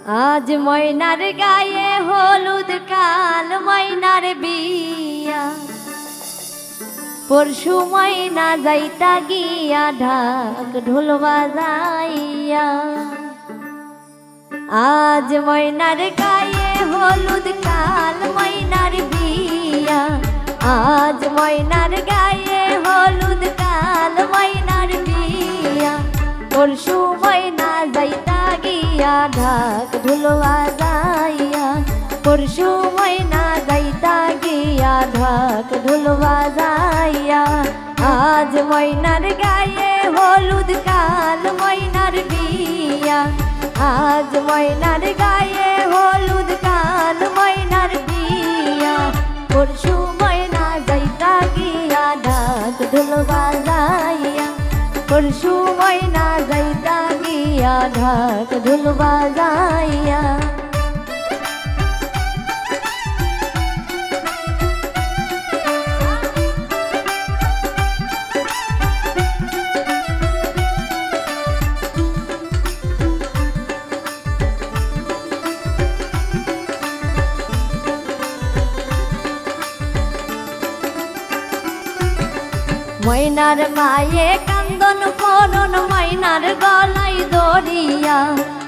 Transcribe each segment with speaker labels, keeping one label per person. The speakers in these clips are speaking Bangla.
Speaker 1: आज मयनार गाये हलुद काल मयनार बिया परशु मयना जाइता गिया ढाक ढोल बाजाइया। आज मयनार गाये हलुद काल मयनार बिया आज मयनार गाये हलुद काल मयनार बिया परशु मयना जाइता गिया ढाक ढोल बाजाइया परशु मयना जाइता गिया ढाक ढोल बाजाइया। आज मयनार गाये हलुद काल मयनार बिया आज मयनार गाये हलुद काल मयनार बिया परशु मयना जाइता गिया ढाक ढोल बाजाइया परशु मयना जाइता गिया ढाक ढोल बाजाइया। मयनार माये कांदन करन मयनार गलाई दरिया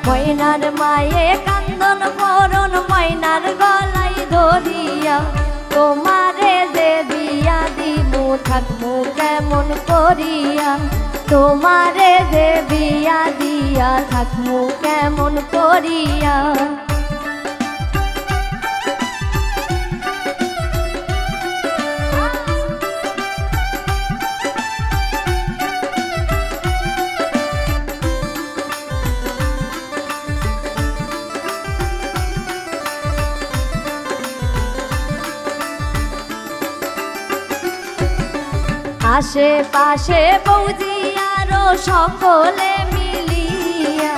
Speaker 1: मयनार माये कांदन करन मयनार गलाई दरिया तोमारे जे बिया दिमु थाकमु केमन करिया तोमारे जे बिया दिया थाकमु केमन करिया। आशे पाशे बौदियारो सकले मिलिया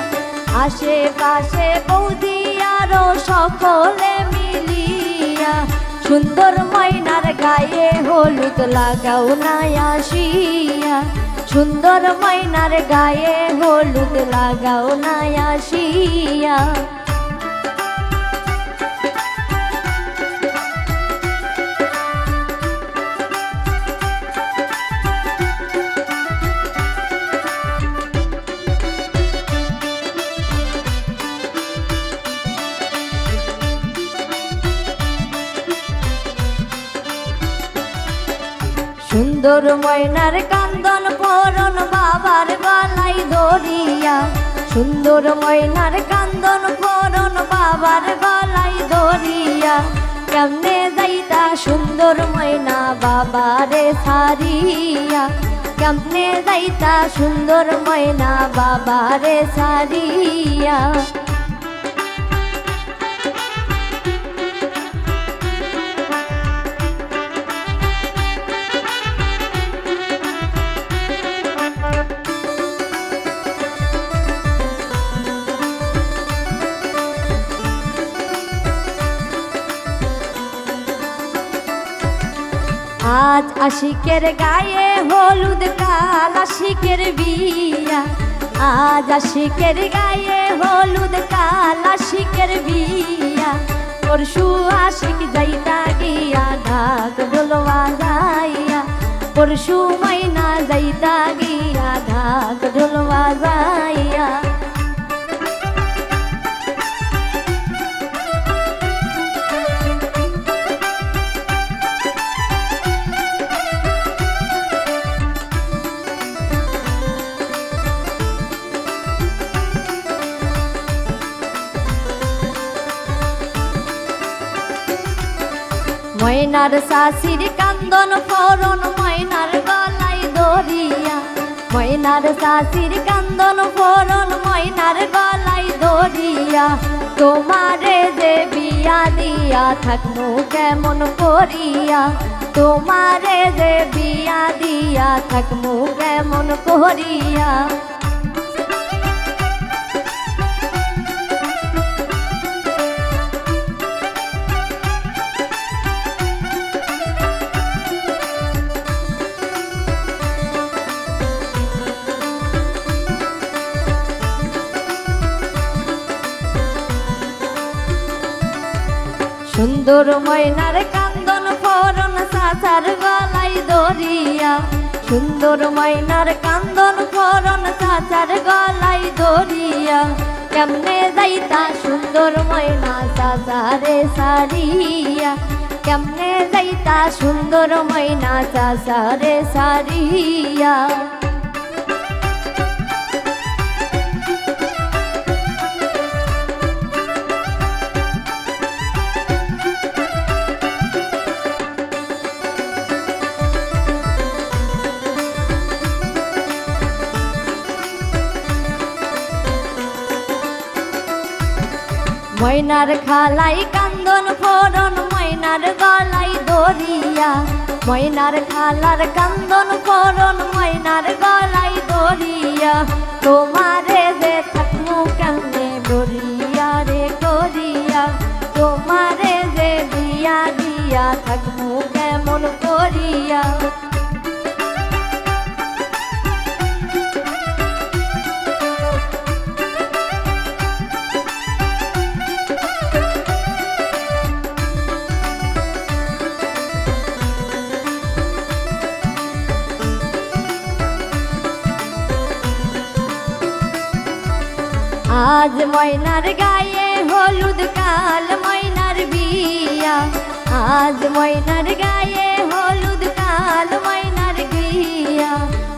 Speaker 1: आशे पाशे बौदियारो सकले मिलिया सुंदर मयनार गाये हलुद लागाओ ना आसिया सुंदर मयनार गाये हलुद लागाओ ना आसिया। सुंदर मयनार कांदन करन बाबार गलाई दरिया सुंदर मयनार कांदन करन बाबार गलाई दरिया केमने जाइता सुंदर मयना बाबारे सारिया केमने जाइता सुंदर मयना बाबारे सारिया। आज आशिकेर गाये हलुद काल आशिकेर बिया आज आशिकेर गाये हलुद काल आशिकेर बिया परशु आशिक जाइता गिया ढाक ढोल बाजाइया परशु मयना जाइता गिया ढाक ढोल बाजाइया। मयनार शाशिर कांदन करन मयनार गलाई दरिया मयनार शाशिर कांदन करन मयनार गलाई दरिया तोमारे जे बिया दिया थाकमु केमन करिया तोमारे जे बिया दिया थाकमु केमन करिया। সুন্দর ময়নার কান্দন ফোরন চাচার গলাই দরিয়া সুন্দর ময়নার কান্দন ফোরন চাচার গলাই দরিয়া কেমনে যাইতা সুন্দর ময়না চাচারে সারিয়া কেমনে যাইতা সুন্দর ময়না চাচারে সারিয়া ময়নার খালাই কান্দন ফোরন ময়নার গলাই দরিয়া ময়নার খালার কান্দন ফোরন ময়নার গলাই দরিয়া তোমারে যে থাকমু কেমনে বরিয়া রে করিয়া তোমারে যে দিয়া দিয়া থাকমু কেমন করিয়া আজ ময়নার গায়ে হলুদ কাল ময়নার বিয়া আজ ময়নার গায়ে হলুদ কাল ময়নার বিয়া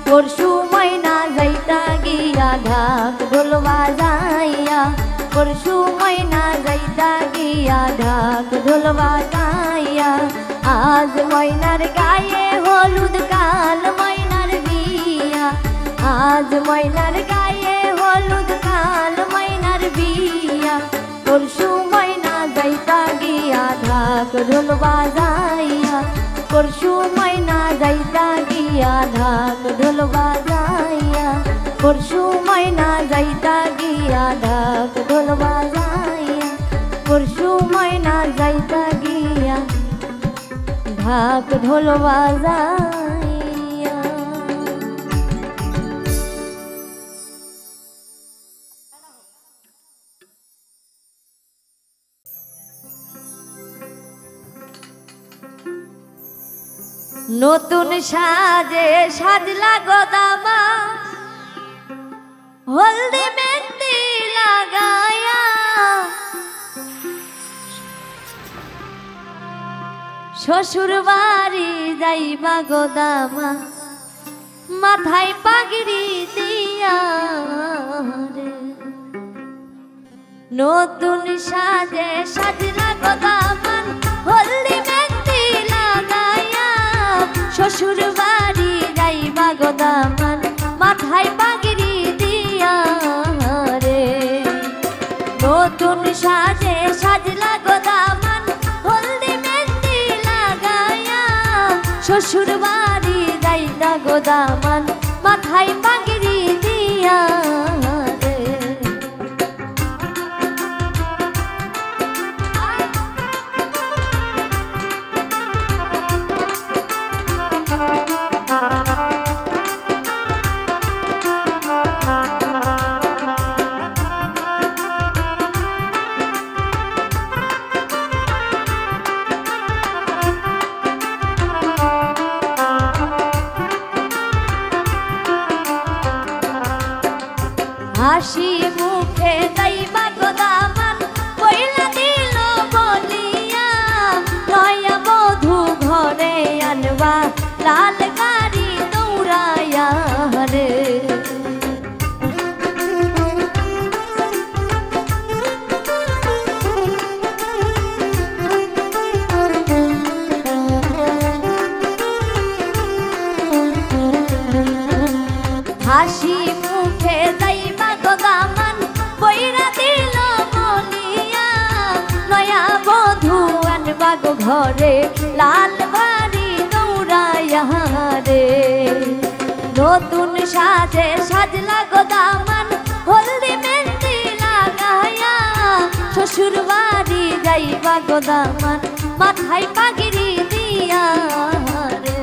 Speaker 1: পরশু ময়না যাইতা গিয়া ঢাক ঢোল বাজাইয়া পরশু ময়না যাইতা গিয়া ঢাক ঢোল বাজাইয়া আজ ময়নার গায়ে হলুদ কাল ময়নার বিয়া আজ ময়নার গায়ে হলুদ কাল ময়নার বিয়া পরশু ময়না যাইতা গিয়া ঢাক ঢোল বাজাইয়া পরশু ময়না যাইতা গিয়া ঢাক ঢোল বাজাইয়া পরশু ময়না যাইতা গিয়া ঢাক ঢোল বাজাইয়া পরশু ময়না যাইতা গিয়া ঢাক ঢোল বাজাইয়া নতুন সাজে সাজলা গোদামা হলদি মেহেন্দি লাগায়া শ্বশুর বাড়ি যাইবা গোদামা মাথায় পাগড়ি দিয়া রে নতুন সাজে সাজলা গোদামা হলদি মেহেন্দি লাগায়া শ্বশুর বাড়ি যাইবা গোদামান মাথায় পাগড়ি দিয়া রে নতুন সাজে সাজলা গোদামান হলদি মেহেন্দি লাগায়া শ্বশুর বাড়ি যাইতা গোদামান মাথায় পাগড়ি দিয়া রে হাসি মুখে যাইবা গোদামান পয়লা দিল বলিয়া নয়া বধূ ঘরে আনবা লাল গাড়ি দৌড়াইয়া রে হাসি মুখে যাইবা গোদামান পয়লা দিল বলিয়া নয়া বধূ আনবা গো ঘরে লাল বাড়ি দৌড়াইয়া রে নতুন সাজে সাজলা গোদামান হলদি মেহেন্দি লাগায়া শ্বশুর বাড়ি যাইবা গোদামান মাথায় পাগড়ি দিয়া রে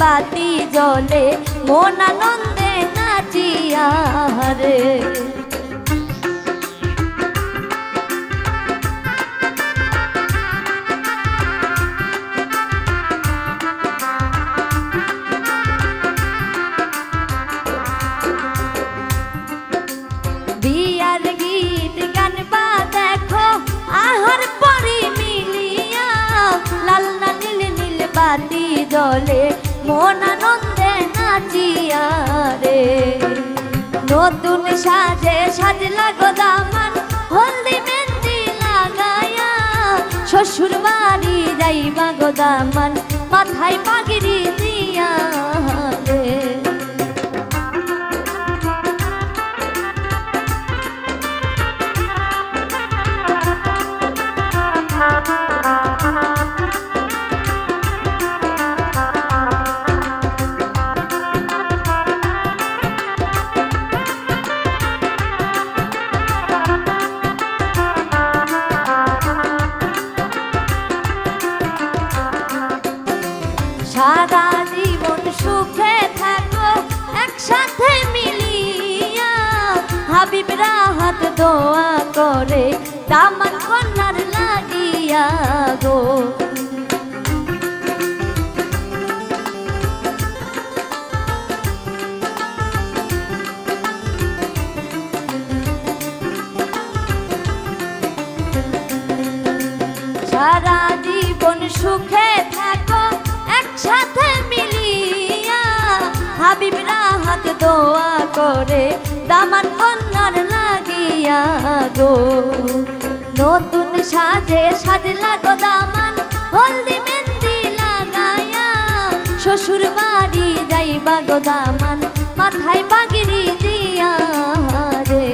Speaker 1: বাতি জ্বলে মন আনন্দে নাচিয়া রে। বিয়ার গীত গান বা দেখো আহার পরি মিলিয়া লাল না নীল নীল বাতি জ্বলে মন আনন্দে নাচিয়া রে। নতুন সাজে সাজলা গো দামান হলদি মেহেন্দি লাগায়া শ্বশুর বাড়ি যাইবা গো দামান মাথায় পাগড়ি দিয়া রে। সারা জীবন সুখে থাকো একসাথে মিলিয়া হাবিবরা হাত দোয়া করে দামান কন্যার লাগিয়া গো। সারা জীবন সুখে থাকো একসাথে মিলিয়া হাবিবরা হাত দোয়া করে দামান কন্যার লাগিয়া গো। নতুন সাজে সাজলা গো দামান হলদি মেহেন্দি লাগায়া শ্বশুর বাড়ি যাইবা গো দামান মাথায় পাগড়ি দিয়া রে।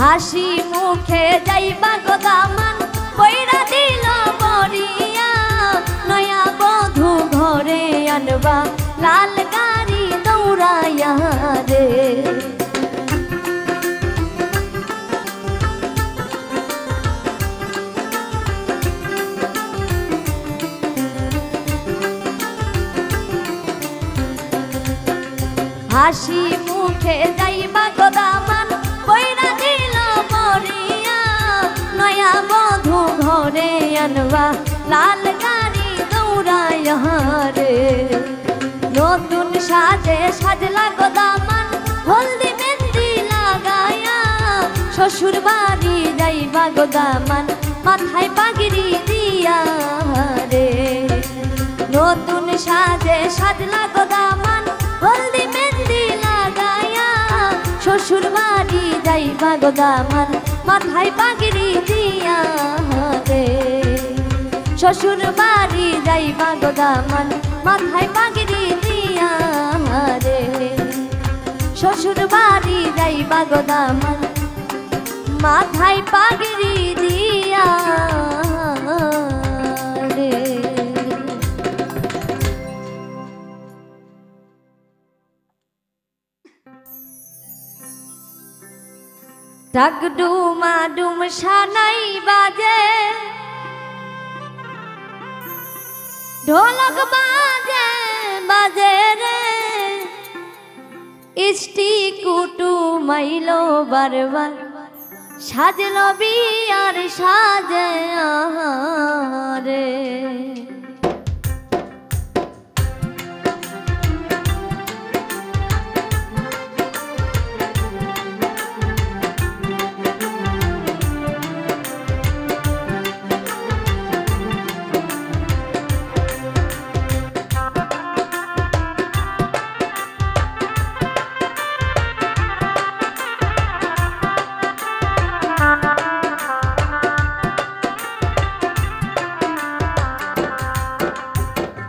Speaker 1: হাসি মুখে যাইবা গো দামান পয়রা দিল বরিয়া নয়া বধূ ঘরে আনবা লাল গাড়ি দৌড়াইয়া রে। হাসি মুখে যাইবা গো দামান পয়রা দিল বরিয়া নয়া বধূ ঘরে আনবা লাল গাড়ি দৌড়াইয়া রে। নতুন সাজে সাজলা গো দামান হলদি মেহেন্দি লাগায়া শ্বশুর বাড়ি যাইবা গো দামান মাথায় পাগড়ি দিয়া রে। নতুন সাজে সাজলা গো দামান হলদি মেহেন্দি লাগায়া শ্বশুর বাড়ি যাইবা গো দামান মাথায় পাগড়ি দিয়া রে। শ্বশুর বাড়ি যাইবা গো দামান মাথায় পাগড়ি দিয়া রে। শ্বশুর বাড়ি যাইবা গো দামান মাথায় পাগড়ি দিয়া রে। ডাকডুমা ডুম সানাই বাজে ঢোলক বাজে বাজে রে ইষ্টি কুটু মাইলো বারবার সাজলো বিয়ার সাজে রে।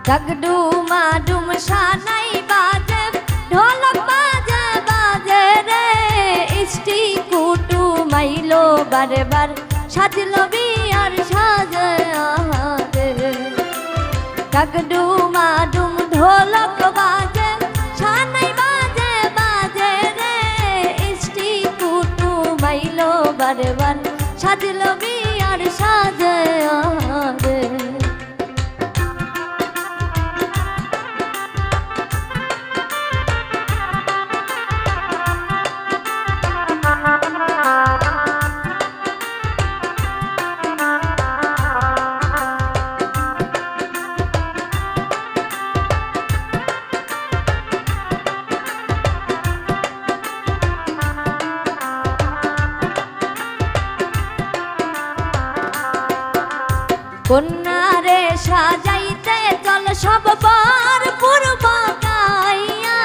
Speaker 1: ডাকডুমা ডুম সানাই বাজে ঢোলক সাজলো বিয়ার সাজে আহারে। ডাক ডুমা ডুম ঢোলক বাজে সানাই বাজে বাজে রে, ইষ্টি কুটু মাইলো বারবার সাজলো বিয়ার সাজে আহারে। কন্যারে সাজাইতে চল সব বার পূর্ব গাইয়া,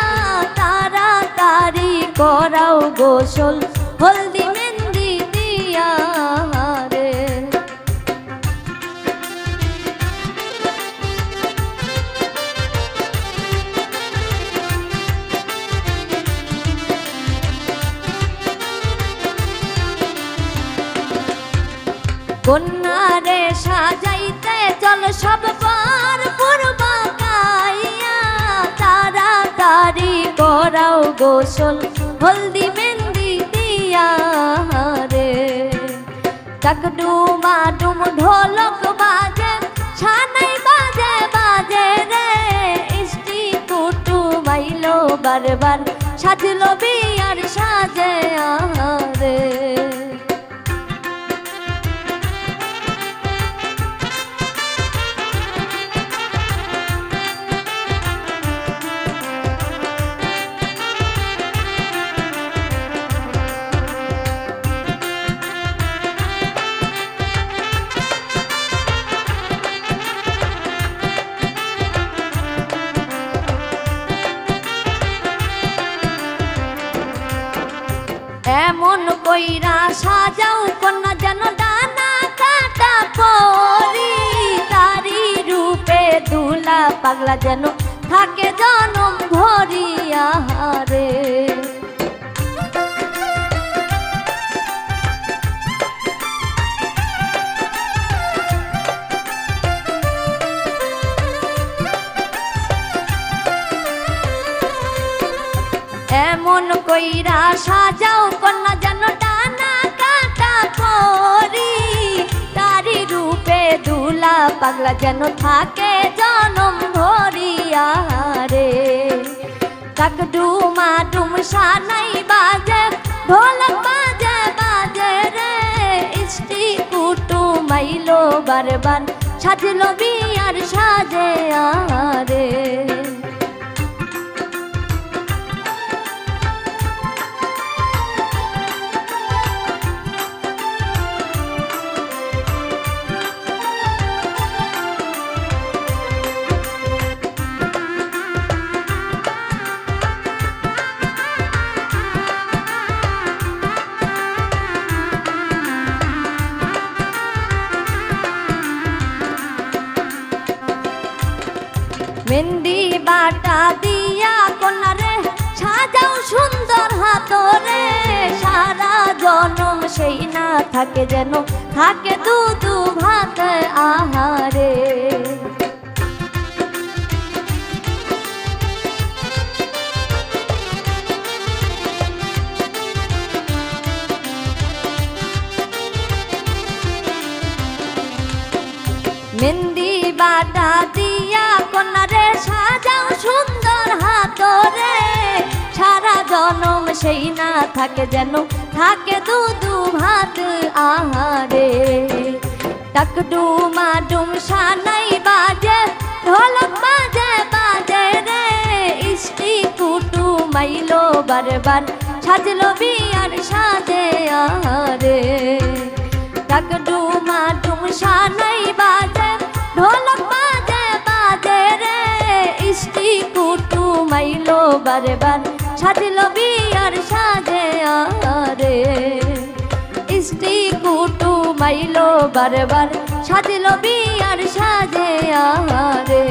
Speaker 1: তাড়াতাড়ি করাও গোসল হলদি মেহেন্দি দিয়া রে। কন্যারে সাজাইতে চল সব বার পূর্ব গাইয়া, তাড়াতাড়ি করাও গোসল হলদি মেহেন্দি দিয়া রে। ডাক ডুমা ডুম ঢোলক বাজে সানাই বাজে বাজে রে, ইষ্টি কুটু মাইলো বারবার সাজলো বিয়ার সাজে আহারে। এমন কইরা সাজাও কন্যা যেন ডানা কাটা পরি, তারি রূপে দুলা পাগলা যেন থাকে জনম ভরিয়া রে। এমন কইরা সাজাও কন্যা যেন ডানা কাটা পরি, তারি রূপে দুলা পাগলা যেন থাকে জনম ভরিয়া রে। ডাক ডুমা ডুম সানাই বাজে ঢোলক বাজে বাজে রে, ইষ্টি কুটু মাইলো বারবার সাজলো বিয়ার সাজে আহারে। মেহেন্দি বাটা দিয়া কন্যারে সাজাও সুন্দর হাতরে, সারা জনম সেই না থাকে যেন থাকে দুধু ভাত আহারে। মেহেন্দি বাটা দিয়া কন্যারে সাজাও সুন্দর হাতরে, সারা জনম সেই না থাকে যেন থাকে দুধু ভাত আহারে। ডাক ডুমা ডুম সানাই বাজে ঢোলক বাজে বাজে রে, ইষ্টি কুটু মাইলো বারবার সাজলো বিয়ার সাজে আহারে। ডাক ডুমা ডুম সানাই বাজে ঢোলক বাজে বাজে রে, ইষ্টি কুটু মাইলো বারবার সাজলো বিয়ার সাজে আহারে। ইষ্টি কুটু মাইলো বারবার সাজলো বিয়ার সাজে আহারে।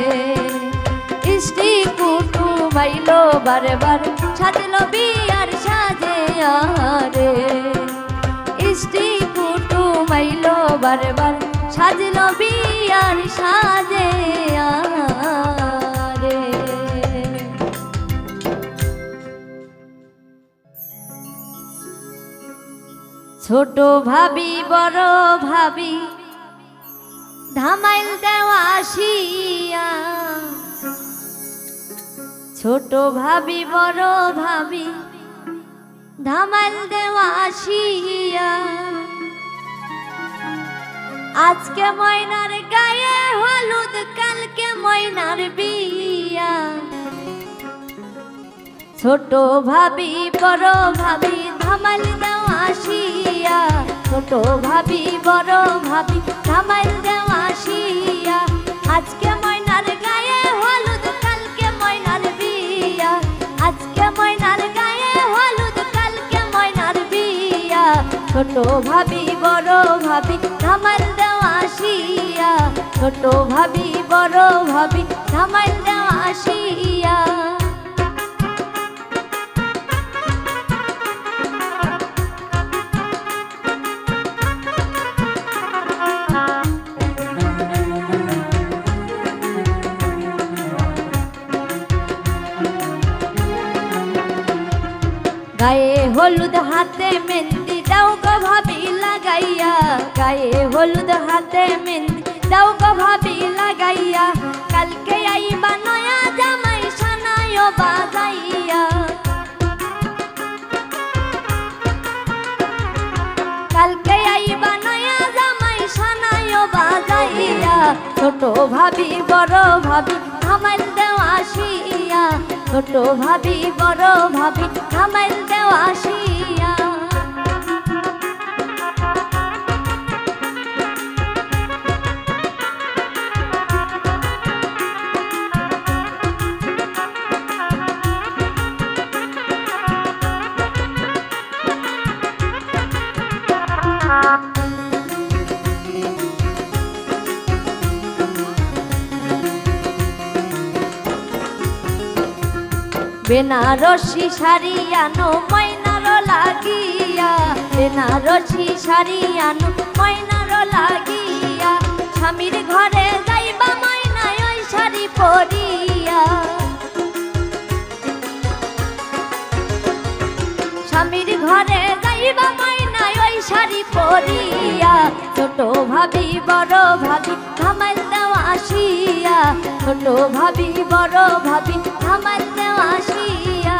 Speaker 1: ইষ্টি কুটু মাইলো বারবার সাজলো বিয়ার সাজে আহারে। ইষ্টি কুটু মাইলো বারবার সাজলো বিয়ার সাজে রে। ছোট ভাবি বড় ভাবি ধামাইল দেওয়া আসিয়া, ছোট ভাবি বড় ভাবি ধামাইল দেওয়া আসিয়া, আজকে ময়নার গায়ে হলুদ কালকে ময়নার বিয়া। ছোট ভাবি বড় ভাবি ধামাইল দেওয়া আসিয়া, ছোট ভাবি বড় ভাবি ধামাইল দেওয়া আসিয়া, আজকে ময়নার গায়ে হলুদ কালকে ময়নার বিয়া, আজকে ময়নার গায়ে হলুদ কালকে ময়নার বিয়া। ছোট ভাবি বড় ভাবি ধামাইল দেওয়া আসিয়া, ছোট ভাবি বড় ভাবি ধামাইল দেওয়া আসিয়া। গায়ে হলুদ হাতে মেহেন্দি দাও গো ভাবি লাগাইয়া, গায়ে হলুদ হাতে মেহেন্দি দাও গো ভাবি লাগাইয়া, কালকে আইবা নয়া জামাই সানাইও বাজাইয়া, কালকে আইবা নয়া জামাই সানাইও বাজাইয়া। ছোট ভাবি বড় ভাবি ধামাইল দেওয়া আসিয়া, ছোট ভাবি বড় ভাবি ধামাইল দেওয়া আসিয়া। বেনারসি শাড়ি আনো ময়নার লাগিয়া, বেনারসি শাড়ি আনো ময়নার লাগিয়া, স্বামীর ঘরে যাইবা ময়না ওই শাড়ি পরিয়া, স্বামীর ঘরে যাইবা ময়না ওই শাড়ি পরিয়া। ছোট ভাবি বড় ভাবি ধামাইল দেওয়া আসিয়া, ছোট ভাবি বড় ভাবি ধামাইল দেওয়া আসিয়া।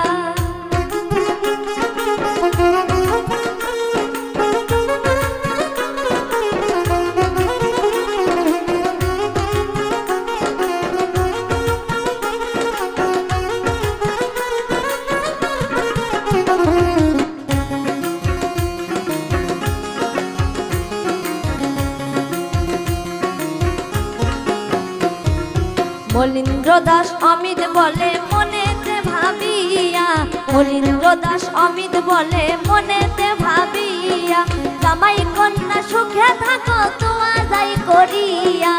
Speaker 1: মলিন্দ্র দাস অমিত বলে মনেতে ভাবিয়া, মলিন্দ্র দাস অমিত বলে মনেতে ভাবিয়া, জামাই কন্যা সুখে থাকো তোয়া যাই করিয়া,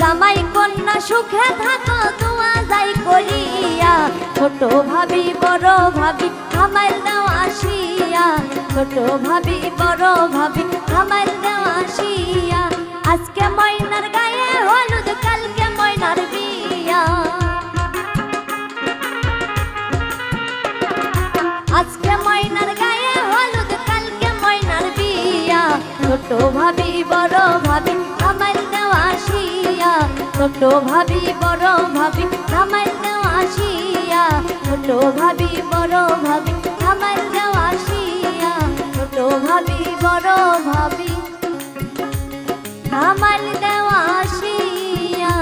Speaker 1: জামাই কন্যা সুখে থাকো তোয়া যাই করিয়া। ছোট ভাবি বড় ভাবি ধামাইল দেওয়া আসিয়া, ছোট ভাবি বড় ভাবি ধামাইল দেওয়া আসিয়া, আজকে ময়নার গায়ে হলুদ কালকে ময়নার বিয়া, আজকে ময়নার গায়ে হলুদ কালকে ময়নার বিয়া। ছোট ভাবি বড় ভাবি ধামাইল দেওয়া আসিয়া, ছোট ভাবি বড় ভাবি ধামাইল দেওয়া আসিয়া, ছোট ভাবি বড় ভাবি ধামাইল দেওয়া আসিয়া, ছোট ভাবি বড় ভাবি ধামাইল দেওয়া আসিয়া।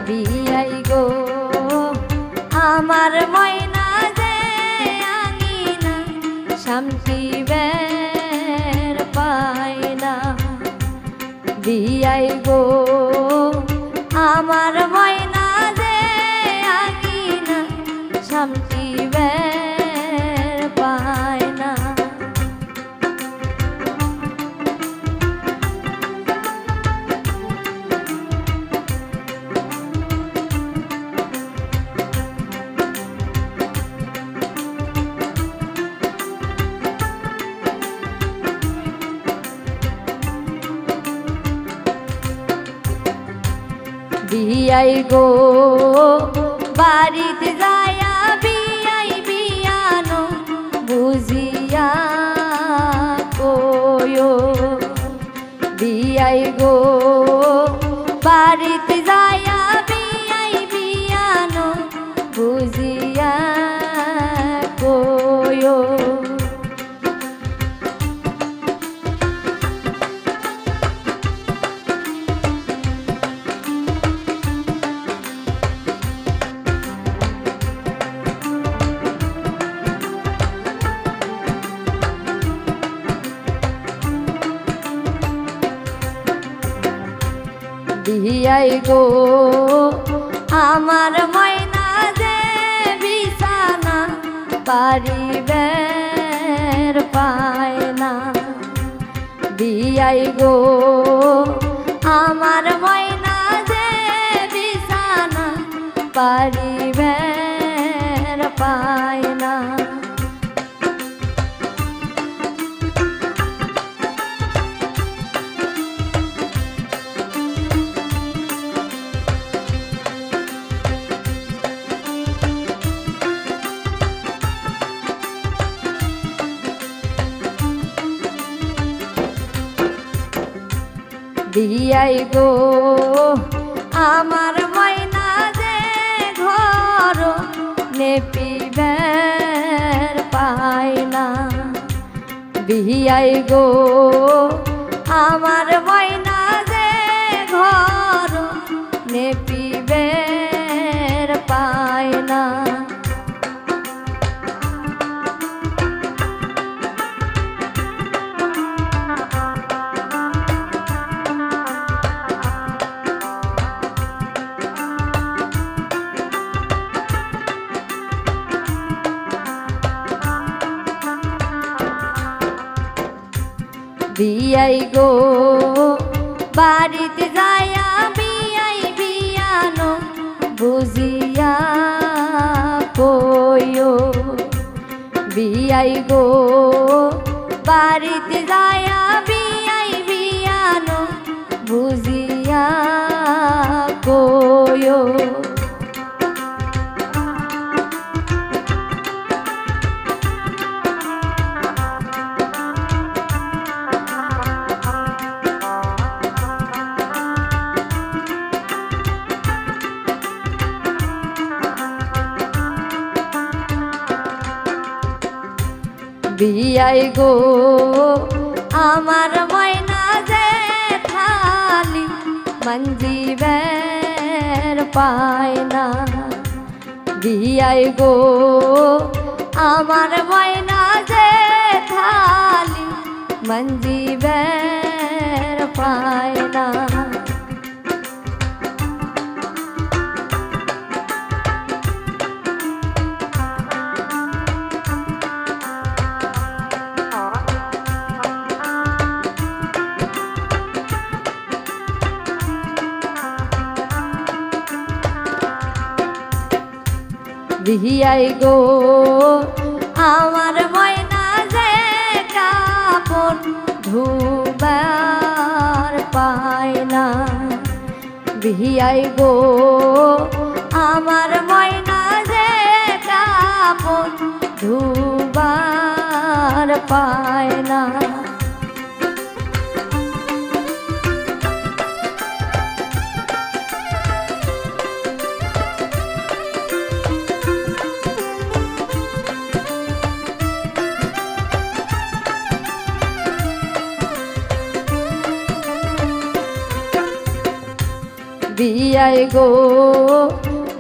Speaker 1: বিয়াই গো আমার ময়না যে আঙিনা শান্তি বের পায় না, বিয়াই গো আমার ময়না যে আগিনা সামটি বের পায় না। বিয়াই গো বাড়িতে যায়া বিয়াই বিয়ানো বুঝিয়া কয়ো। বিয়াই গো বাড়িতে যায়া বিয়াই বিয়ানো বুঝিয়া কয়ো। বিয়াই গো আমার ময়না যে বিছানা পারিবের পায় না। বিয়াই গো আমার ময়না যে বিছানা পারিবের পায় না। বিয়াই গো আমার ময়না যে ঘর নেপিবের পায় না। বিয়াই গো আমার ময়না যে ঘর নেপিবের পায় না। বিয়াই গো বাড়িতে যায়া বিয়াই বিয়ানো বুঝিয়া কয়ো। বিয়াই গো বাড়িতে যায়া বিয়াই বিয়ানো বুঝিয়া কয়ো। বিয়াই গো আমার ময়না যে থালি মঞ্জিবের পায় না। বিয়াই গো আমার ময়না যে থালি মঞ্জিবের পায় না। বিয়াই গো আমার ময়না যে কাপড় ধুবার পায় না। বিয়াই গো আমার ময়না যে কাপড় ধুবার পায় না। বিয়াই গো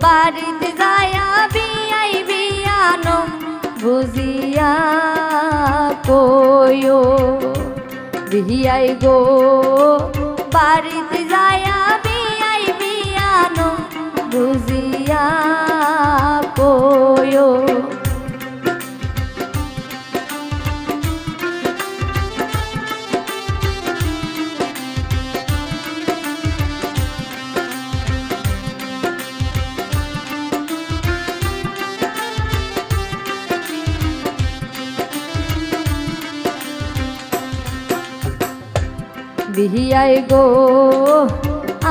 Speaker 1: বাড়িতে যায়া বিয়াই বিয়ানো বুঝিয়া কয়ো। বিয়াই গো বাড়িতে যায়া বিয়াই বিয়ানো বুঝিয়া কয়ো বিয়াই গো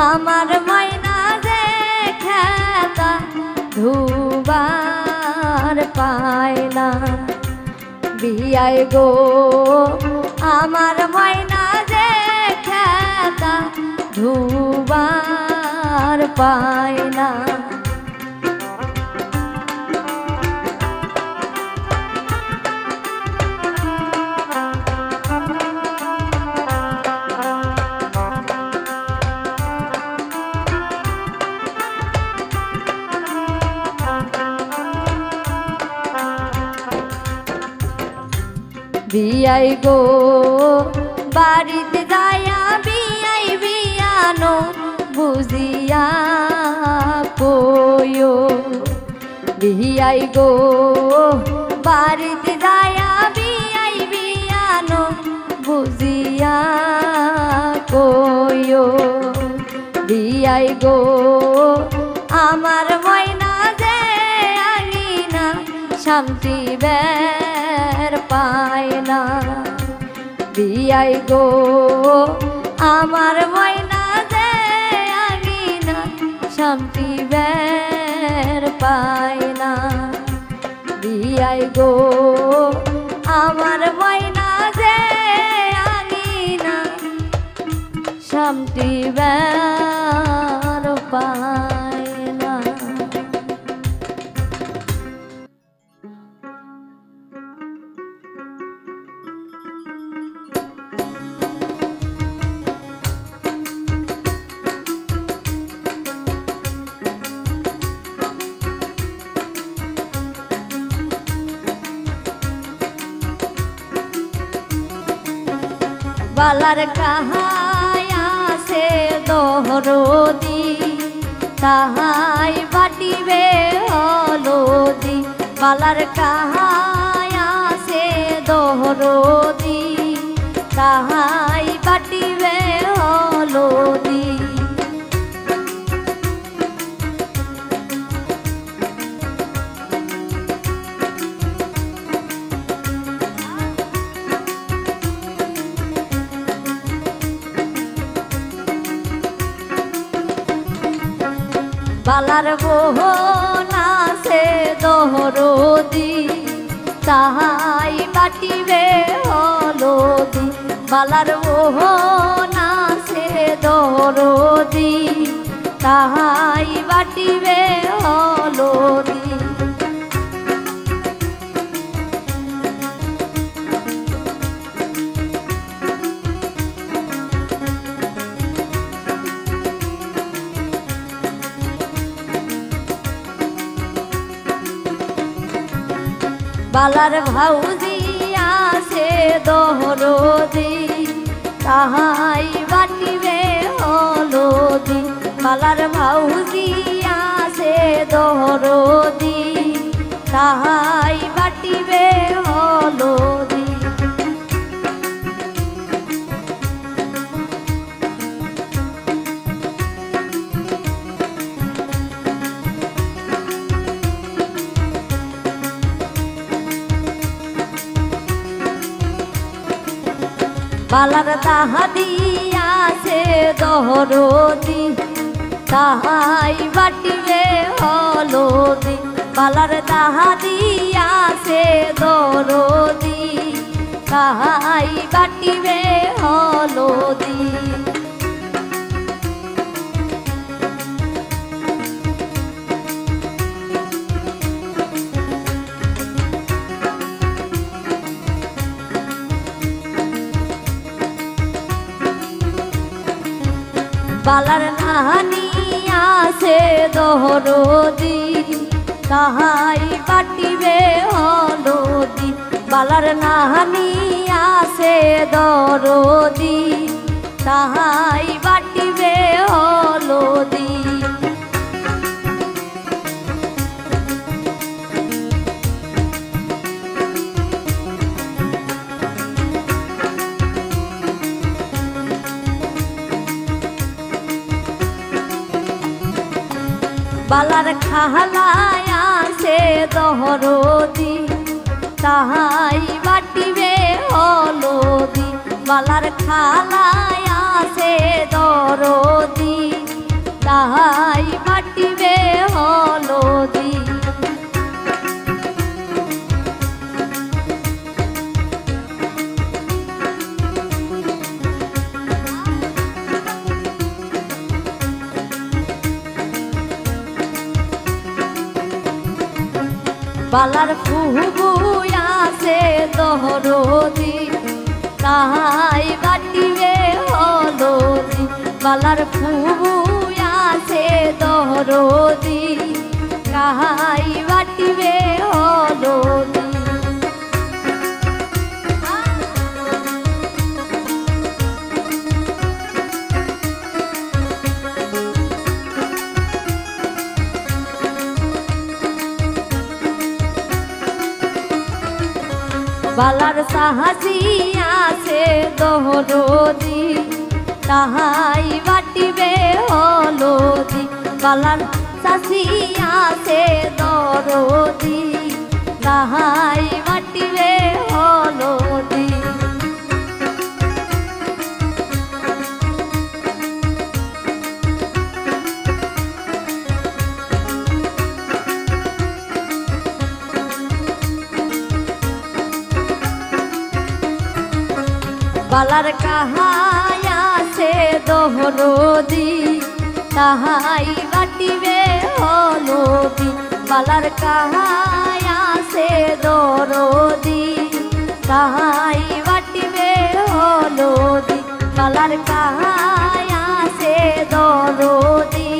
Speaker 1: আমার ময়না যে খেতা ধুবার পায় না বিয়াই গো আমার ময়না যে খেতা ধুবার পায় না বিয়াই গো বাড়িতে যায়া বিয়াই বিয়ানো বুঝিয়া কয়ো বিয়াই গো বাড়িতে যায়া বিয়াই বিয়ানো বুঝিয়া কয়ো বিয়াই গো আমার ময়না যে আঙিনা শান্তি বের পায় না বিয়াই গো আমার ময়না যে আঙিনা শান্তি বের পায় না বিয়াই গো আমার ময়না যে আঙিনা শান্তি বের পায় না বালার কাহায় আছে দহরদি তাহাই বাটিবে হলদি বালার কাহায় আছে দহরদি তাহাই বাটিবে হলদি বালার মোহন আছে দহরদি তাহাই বাটিবে হলদি বালার মোহন আছে দহরদি তাহাই বাটিবে হলদি বালার ভাউজি আছে দহরদি তাহাই বাটিবে হলদি বালার ভাউজি আছে দহরদি তাহাই বাটিবে হলদি বালার তাহাদি আছে দহরদি তাহাই বাটিবে হলদি বালার তাহাদি আছে দহরদি তাহাই বাটিবে হলদি বালার নাহানি আছে দহরদি তাহাই বাটিবে হলদি বালার নাহানি আছে দহরদি তাহাই বাটিবে হলদি। বালার খালায় আছে দহরদি তাহাই বাটিবে হলদি। বালার খালায় আছে দরদি তাহাই বাটিবে হলদি। বালার ফুহু আছে দহরদি তাহাই বাটিবে হলদি। বালার ফুহু আছে দহরদি তাহাই বাটিবে হলদি। বালার সাহাসি আছে দহরদি তাহাই বাটিবে হলদি। বালার সাসি আছে দরদি তাহাই বাটিবে হলদি। বালার কাহাই আছে দহরদি তাহাই বাটিবে হলদি। বালার কাহাই আছে দরদি তাহাই বাটিবে হলদি। বালার কাহাই আছে দরদি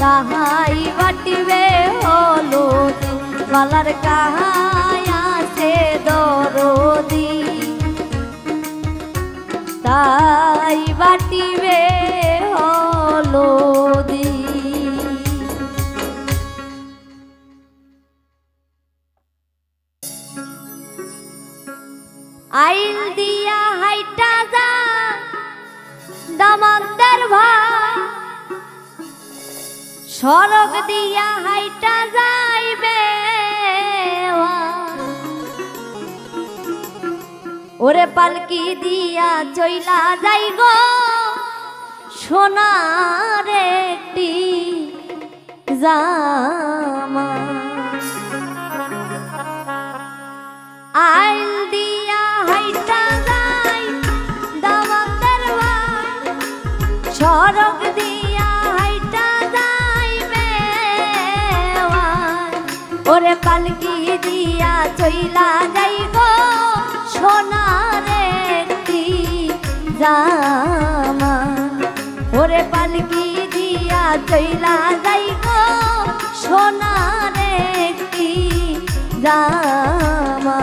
Speaker 1: তাহাই বাটিবে হলদি। বালার কাহাই আছে দরদি তাই বাটিবে হলদি। আইল দিয়া হাইটা যা দামান্দের ভাই সড়ক দিয়া হাইটা যাইবে ওরে পালকি দিয়া চইলা যাই গো সোনার একটি জামা। আইল দিয়া হাইটা যাই দামান্দের ভাই সড়ক দিয়া হাইটা যাইবে ওরে পালকি দিয়া চইলা যাই গো সোনার একটি জামা। ওরে পালকি দিয়া চইলা যাই গো সোনার একটি জামা।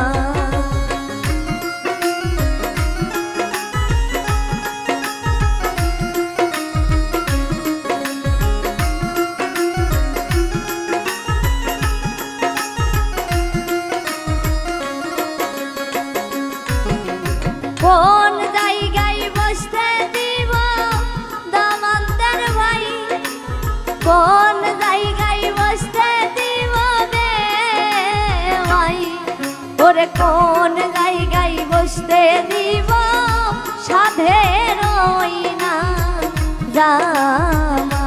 Speaker 1: কোন জায়গায় বসতে দিব দামান্দের ভাই কোন জায়গায় বসতে দিব ভাই ওরে কোন জায়গায় বসতে দিব সাধের না জামা।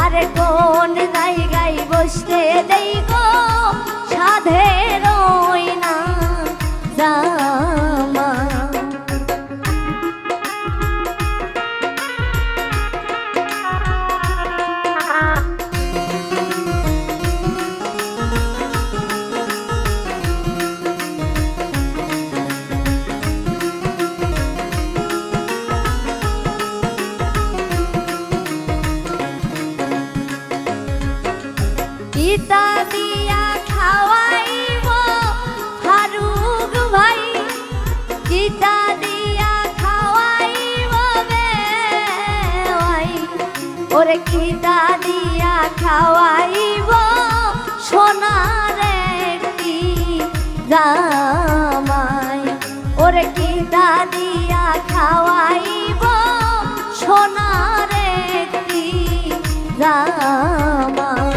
Speaker 1: আরে কোন জায়গায় বসতে দেই গো সাধের না জামা। ইতা ওরে কিতা দিয়া খাওয়াইব সোনার একটি জামাই ওরে কিতা দিয়া খাওয়াইব সোনার একটি জামাই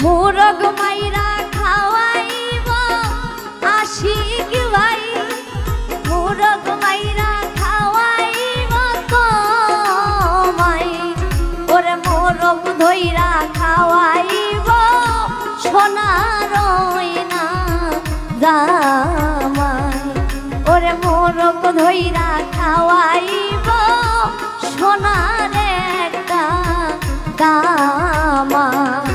Speaker 1: মোরগ মাইরা খাওয়াইব আশিক ভাই মোরগ মাইরা খাওয়াইব তোমায় ওরে মোরগ ধইরা খাওয়াইব সোনার না জামাই ওরে মোরগ ধইরা খাওয়াইব সোনার একটা জামাই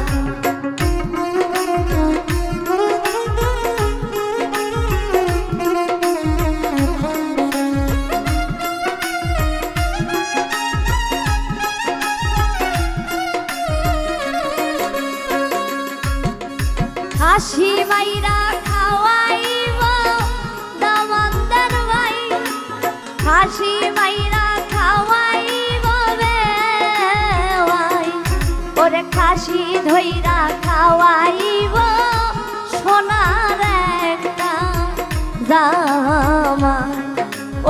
Speaker 1: হাসি মাইরা খাওয়াইব দামান্দার ভাই হাসি মাইরা খাওয়াইব ভাই ওরে খাসি ধইরা খাওয়াইব সোনার একটা জামাই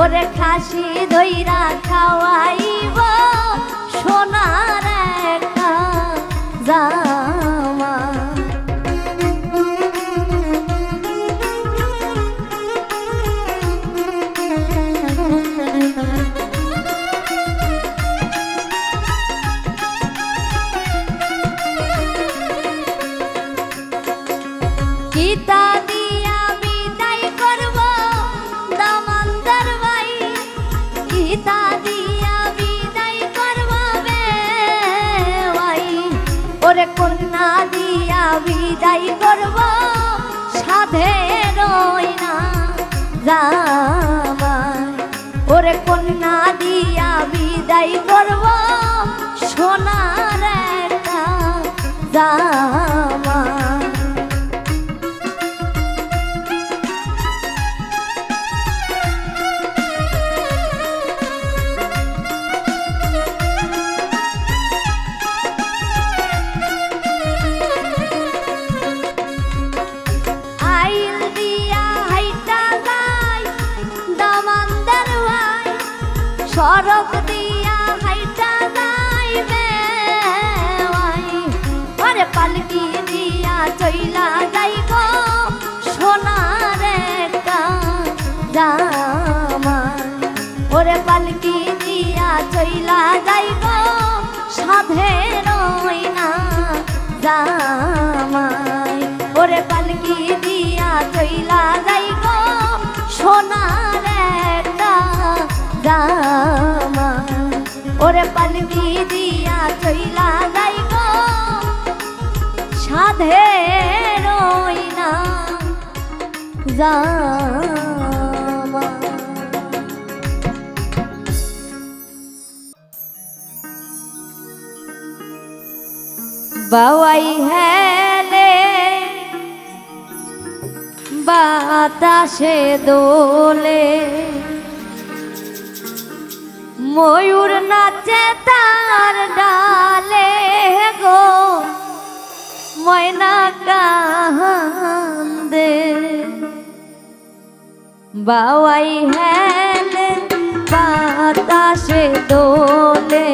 Speaker 1: ওরে খাসি ধইরা খাওয়াইব সোনার একটা জামাই কিতা দিয়া বিদায় করব দামান্দার ভাই কিতা দিয়া বিদায় করব ভাই ওরে কন্যা দিয়া বিদায় করব সাধের না জামাই ওরে কন্যা দিয়া বিদায় করব সোনার একটা জামাই সড়ক দিয়া হাইটা যাইবে ওরে পালকি দিয়া চইলা যাইব সোনার একটা জামাই ওরে পালকি দিয়া চইলা যাইব সাধের না জামাই ওরে পালকি দিয়া চইলা যাইব সোনার একটা জামাই ওরে পালকি দিয়া চইলা যাইব সাধের না জামাই বাওয়াই হেলে বাতাসে দোলে ময়ূর নাচে তার ডালে গো ময়না কান্দে বাওয়াই হেলে বাতাসে দোলে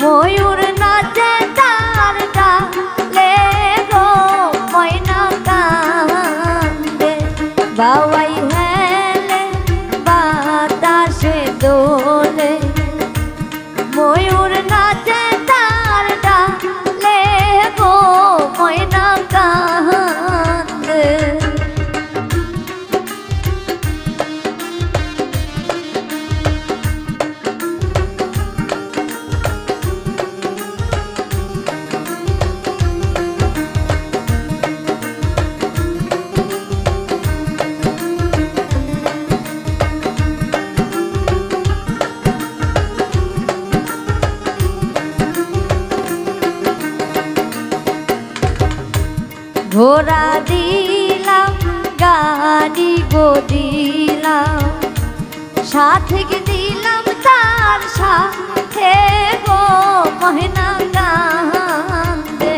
Speaker 1: ময়ূর নাচে তার ডালে গো ময়না কান্দে বাওয়াই হেলে বাতাসে দোলে ময়ূর নাচে তার ডালে গো ময়না কান্দে ঘোড়া দিলাম গাড়ি গো দিলাম সাথে দিলাম তার সাথে গো ময়না কান্দে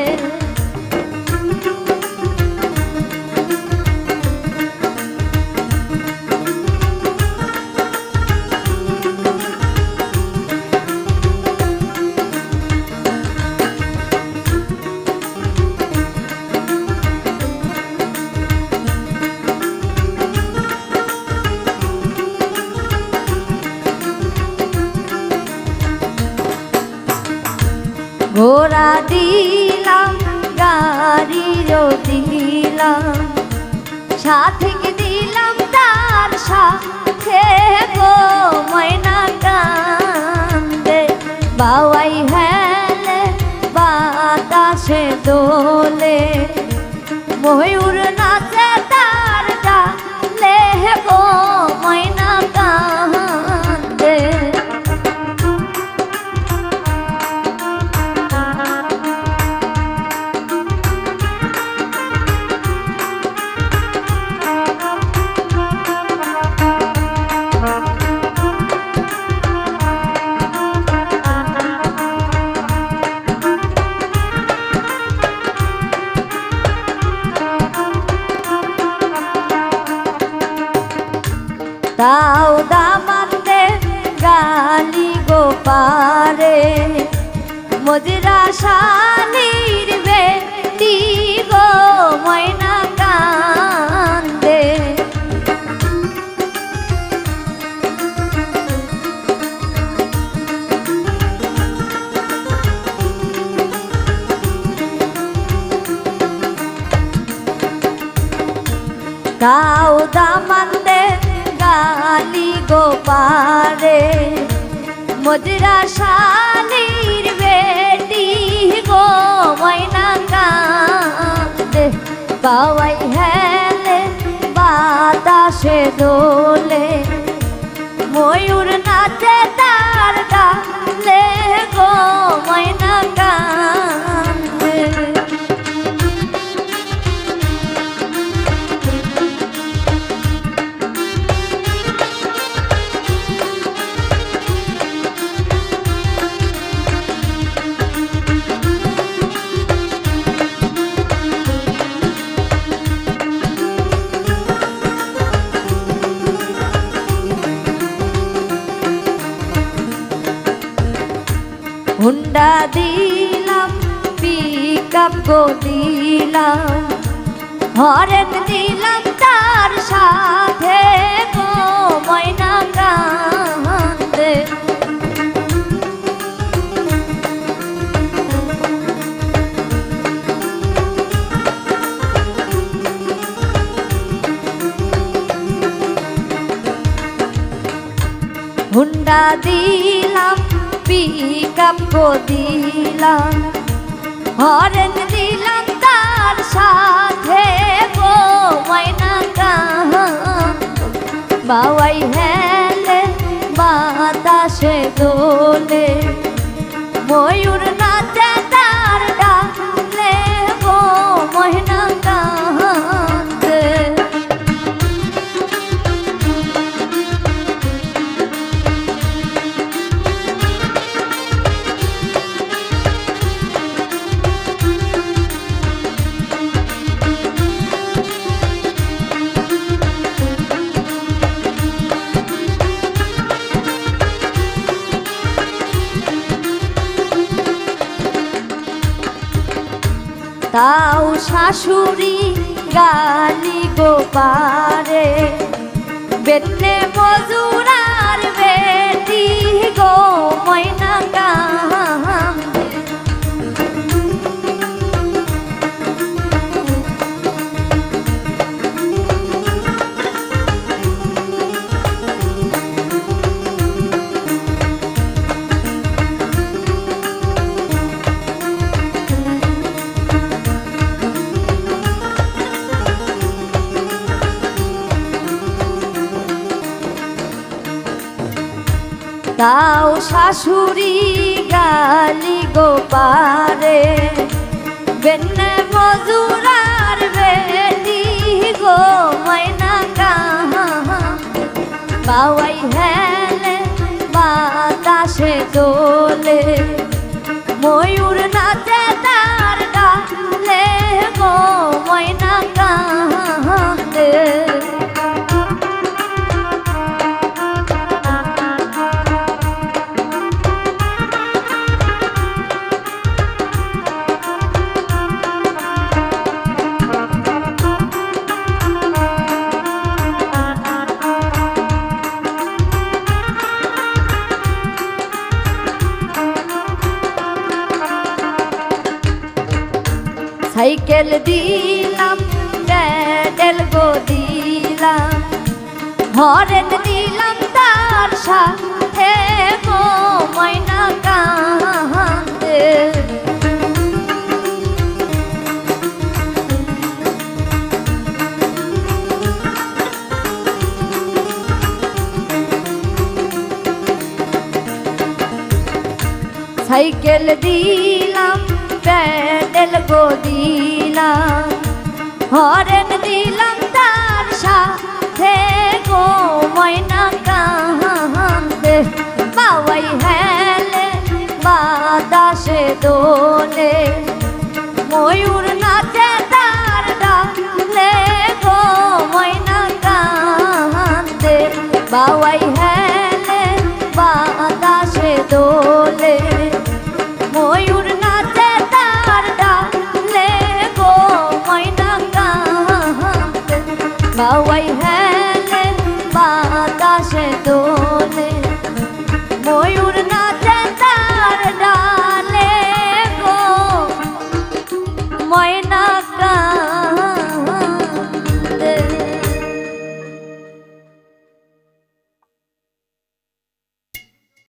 Speaker 1: ঘোড়া দিলাম গাড়িও দিলাম সাথে দিলাম তার সাথে গো ময়না কান্দে বাওয়াই হেলে বাতাসে দোলে ময়ূর নাচে তার ডালে গো ময়না কান্দে তাও দামানদে গালি গো পারে মজরা শালির বেটি গো ময়না কান্দে তাও দামানদে গালি গো পারে মজরা শালির বেটি গো ময়না কান্দে বাওয়াই হেলে বাতাসে দোলে ময়ূর নাচে তার ডালে গো ময়না কান্দে হুন্ডা দিলাম পিকআপ গো দিলাম হরেন দিলাম তার সাথে গো ময়না কান্দে হুন্ডা দিলাম পিকআপ গো দিলাম হরেন দিলাম তার সাথে গো ময়না কান্দে বাওয়াই হেলে বাতাসে দোলে ময়ূর নাচে তার ডালে গো ময়না কান্দে তাও শাশুড়ি গালি গো পারে বেনে মজুরার বেটি গো ময়না কান্দে তাও শাশুড়ি গালি গো পারে বেনে মজুরার গো ময়না কান্দে। সাইকেল দিলাম প্যাডেল গো দিলাম হরেন দিলাম তার সাথে গো ময়না কান্দে। সাইকেল দিলাম প্যাডেল গো দিলাম হরেন দিলাম তার সাথে গো ময়না কান্দে। বাবাই হেলে বাতাসে দোলে